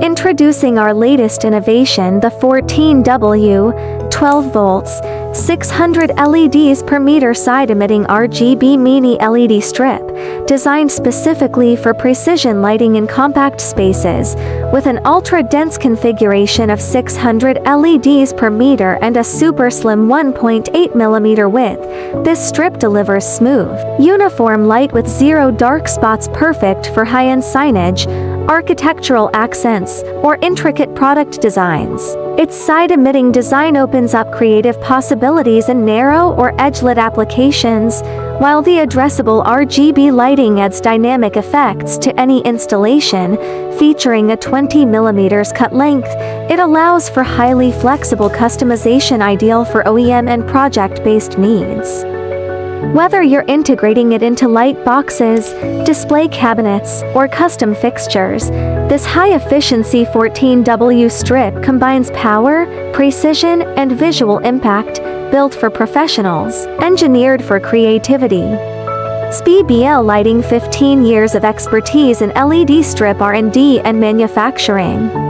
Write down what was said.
Introducing our latest innovation, the 14W, 12 volts, 600 LEDs per meter side-emitting RGB mini LED strip, designed specifically for precision lighting in compact spaces, with an ultra-dense configuration of 600 LEDs per meter and a super slim 1.8 mm width. This strip delivers smooth, uniform light with zero dark spots, perfect for high-end signage, architectural accents, or intricate product designs. Its side-emitting design opens up creative possibilities in narrow or edge-lit applications, while the addressable RGB lighting adds dynamic effects to any installation. Featuring a 20 mm cut length, it allows for highly flexible customization, ideal for OEM and project-based needs. Whether you're integrating it into light boxes, display cabinets, or custom fixtures, this high-efficiency 14W strip combines power, precision, and visual impact, built for professionals, engineered for creativity. ZBL Lighting, 15 years of expertise in LED strip R&D and manufacturing.